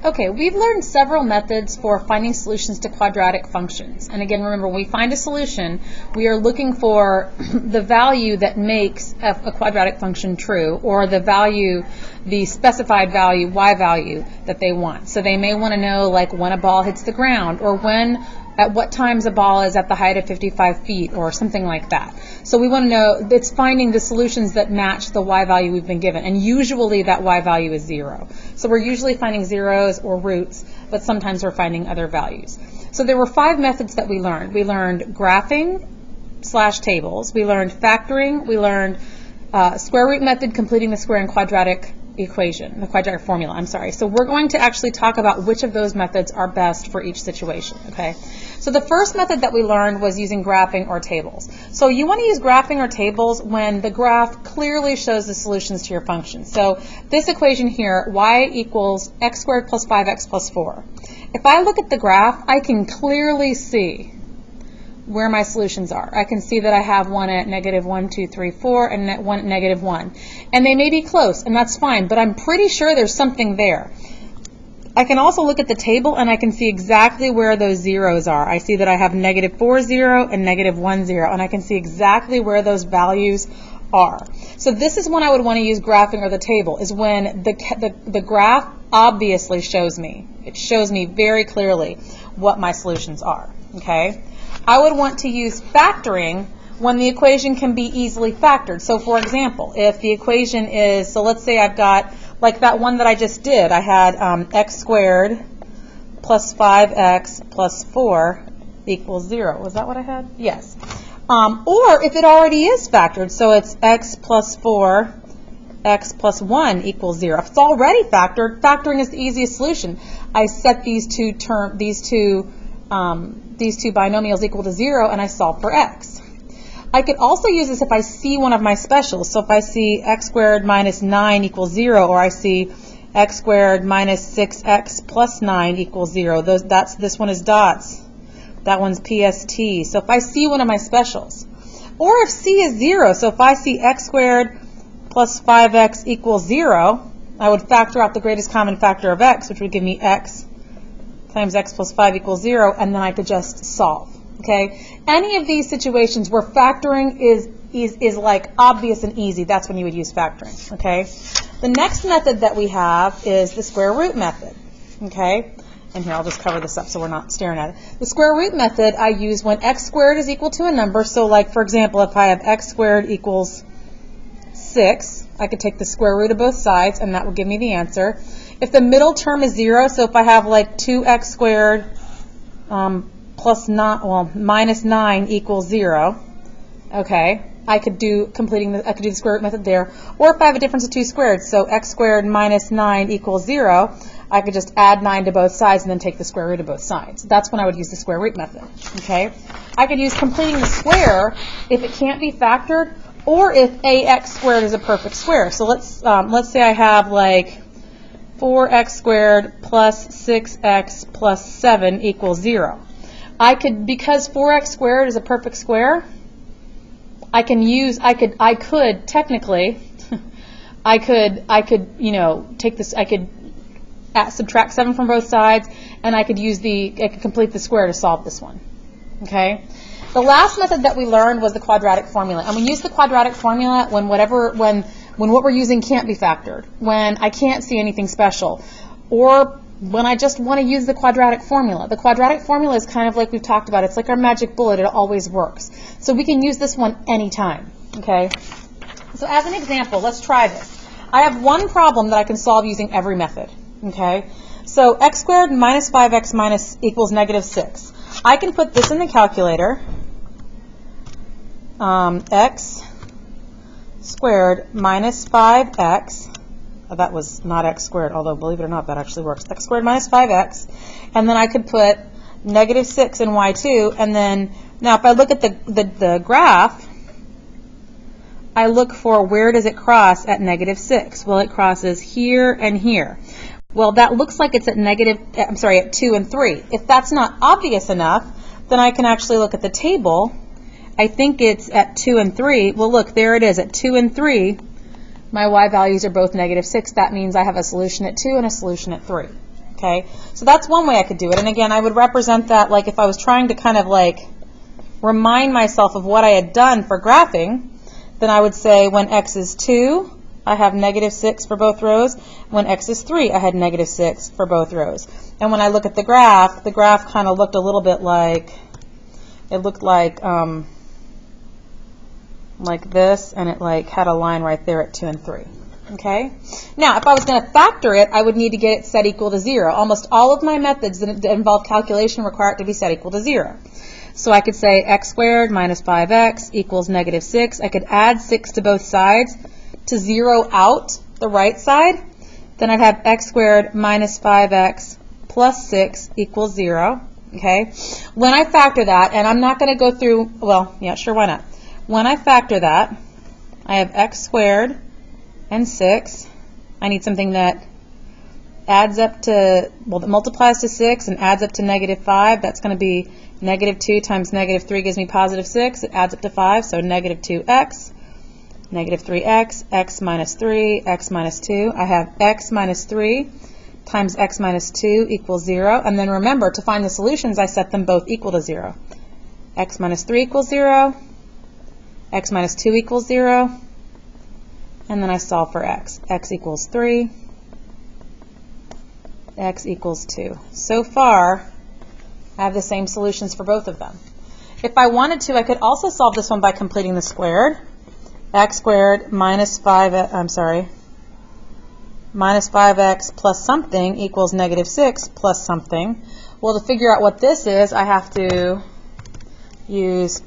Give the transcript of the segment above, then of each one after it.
Okay, we've learned several methods for finding solutions to quadratic functions. And again, remember, when we find a solution, we are looking for the value that makes a quadratic function true, or the value, the specified value, y value, that they want. So they may want to know, like, when a ball hits the ground, or at what times a ball is at the height of 55 feet, or something like that. So we want to know, it's finding the solutions that match the y value we've been given, and usually that y value is 0. So we're usually finding zeros or roots, but sometimes we're finding other values. So there were 5 methods that we learned. We learned graphing / tables, we learned factoring, we learned square root method, completing the square and quadratic equation, the quadratic formula, I'm sorry. So we're going to actually talk about which of those methods are best for each situation, okay? So the first method that we learned was using graphing or tables. So you want to use graphing or tables when the graph clearly shows the solutions to your function. So this equation here, y equals x squared plus 5x plus 4. If I look at the graph, I can clearly see where my solutions are. I can see that I have one at -1, 2, 3, 4, and one at -1. And they may be close, and that's fine, but I'm pretty sure there's something there. I can also look at the table, and I can see exactly where those zeros are. I see that I have -4, 0, and -1, 0, and I can see exactly where those values are. So this is when I would want to use graphing or the table, is when the graph obviously shows me. It shows me very clearly what my solutions are, okay? I would want to use factoring when the equation can be easily factored. So for example, if the equation is, so let's say I've got, like that one that I just did, I had x squared plus 5x plus 4 equals 0. Was that what I had? Yes. Or if it already is factored, so it's x plus 4, x plus 1 equals 0. If it's already factored, factoring is the easiest solution. I set these two binomials equal to 0, and I solve for x. I could also use this if I see one of my specials. So if I see x squared minus 9 equals 0, or I see x squared minus 6x plus 9 equals 0. This one is dots. That one's PST. So if I see one of my specials. Or if c is 0, so if I see x squared plus 5x equals 0, I would factor out the greatest common factor of x, which would give me x times x plus 5 equals 0, and then I could just solve, okay? Any of these situations where factoring is like obvious and easy, that's when you would use factoring, okay? The next method that we have is the square root method, okay? And here, I'll just cover this up so we're not staring at it. The square root method I use when x squared is equal to a number. So like, for example, if I have x squared equals 6, I could take the square root of both sides, and that will give me the answer. If the middle term is 0, so if I have like 2x squared minus 9 equals 0, okay, I could do the square root method there. Or if I have a difference of 2 squared, so x squared minus 9 equals 0, I could just add 9 to both sides and then take the square root of both sides. That's when I would use the square root method, okay? I could use completing the square if it can't be factored, or if ax squared is a perfect square. So let's say I have like 4x squared plus 6x plus 7 equals 0. Because 4x squared is a perfect square, I could technically, I could take this, I could subtract 7 from both sides, and I could complete the square to solve this one, okay? The last method that we learned was the quadratic formula, and we use the quadratic formula when what we're using can't be factored, when I can't see anything special, or when I just want to use the quadratic formula. The quadratic formula is kind of like we've talked about. It's like our magic bullet. It always works. So we can use this one anytime, okay? So as an example, let's try this. I have one problem that I can solve using every method, okay? So x squared minus 5x minus equals -6. I can put this in the calculator. X squared minus 5x, that was not x squared, although believe it or not, that actually works. X squared minus 5x, and then I could put -6 in y2, and then, now if I look at the graph, I look for where does it cross at -6. Well, it crosses here and here. Well, that looks like it's at 2 and 3. If that's not obvious enough, then I can actually look at the table. I think it's at 2 and 3. Well, look, there it is. At 2 and 3, my y values are both -6. That means I have a solution at 2 and a solution at 3. Okay, so that's one way I could do it. And again, I would represent that like if I was trying to kind of like remind myself of what I had done for graphing, then I would say when x is 2, I have -6 for both rows. When x is 3, I had -6 for both rows. And when I look at the graph kind of looked a little bit like, it looked like this, and it like had a line right there at 2 and 3. Okay? Now, if I was going to factor it, I would need to get it set equal to 0. Almost all of my methods that involve calculation require it to be set equal to 0. So I could say x squared minus 5x equals -6. I could add 6 to both sides to zero out the right side. Then I'd have x squared minus 5x plus 6 equals 0. Okay? When I factor that, and I'm not going to go through, well, yeah, sure, why not? When I factor that, I have x squared and 6. I need something that adds up to, well, that multiplies to 6 and adds up to -5. That's going to be -2 times -3 gives me +6. It adds up to 5, so -2x, -3x, x minus 3, x minus 2. I have x minus 3 times x minus 2 equals 0. And then remember, to find the solutions, I set them both equal to 0. X minus 3 equals 0. X minus 2 equals 0. And then I solve for x. X equals 3. X equals 2. So far, I have the same solutions for both of them. If I wanted to, I could also solve this one by completing the squared. X squared minus 5x plus something equals -6 plus something. Well, to figure out what this is, I have to use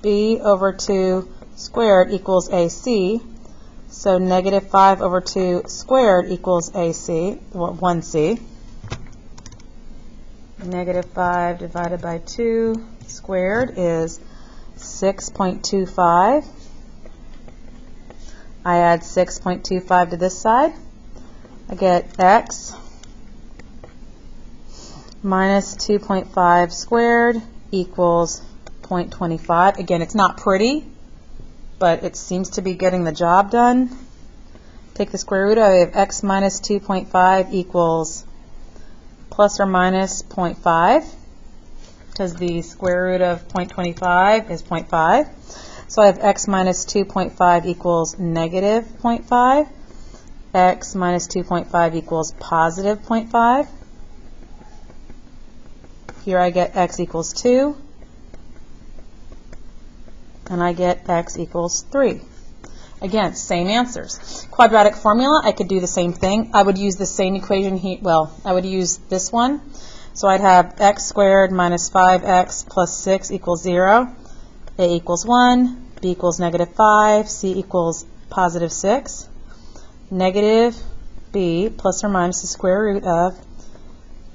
b over 2 squared equals ac. So -5 over 2 squared equals ac, well, 1c. -5 divided by 2 squared is 6.25. I add 6.25 to this side. I get x minus 2.5 squared equals 0.25. Again, it's not pretty, but it seems to be getting the job done. Take the square root of x minus 2.5 equals plus or minus 0.5, because the square root of 0.25 is 0.5. So I have x minus 2.5 equals -0.5. X minus 2.5 equals +0.5. Here I get x equals 2. And I get x equals 3. Again, same answers. Quadratic formula, I could do the same thing. I would use the same equation here. Well, I would use this one. So I'd have x squared minus 5x plus 6 equals 0. A equals 1. B equals -5. C equals +6. Negative b plus or minus the square root of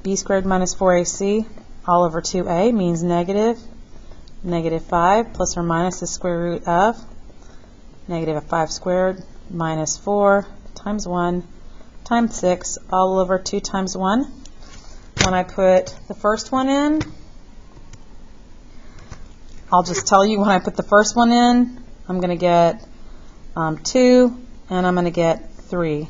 b squared minus 4ac all over 2a means -5 plus or minus the square root of -5 squared minus 4 times 1 times 6 all over 2 times 1. When I put the first one in, I'll just tell you when I put the first one in, I'm going to get 2 and I'm going to get 3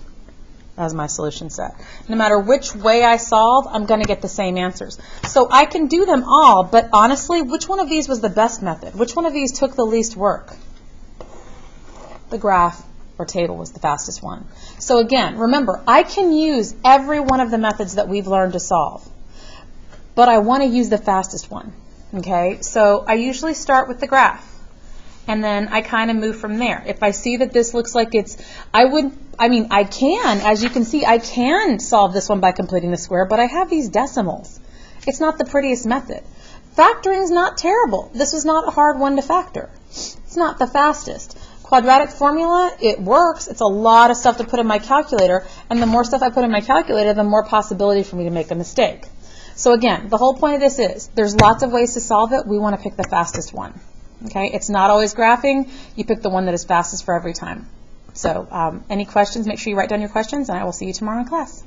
as my solution set. No matter which way I solve, I'm going to get the same answers. So I can do them all, but honestly, which one of these was the best method? Which one of these took the least work? The graph or table was the fastest one. So again, remember, I can use every one of the methods that we've learned to solve, but I want to use the fastest one. Okay, so I usually start with the graph, and then I kind of move from there. If I see that this looks like it's, I can, as you can see, I can solve this one by completing the square, but I have these decimals. It's not the prettiest method. Factoring is not terrible. This is not a hard one to factor. It's not the fastest. Quadratic formula, it works. It's a lot of stuff to put in my calculator, and the more stuff I put in my calculator, the more possibility for me to make a mistake. So again, the whole point of this is there's lots of ways to solve it. We want to pick the fastest one. Okay, it's not always graphing. You pick the one that is fastest for every time. So any questions, make sure you write down your questions, and I will see you tomorrow in class.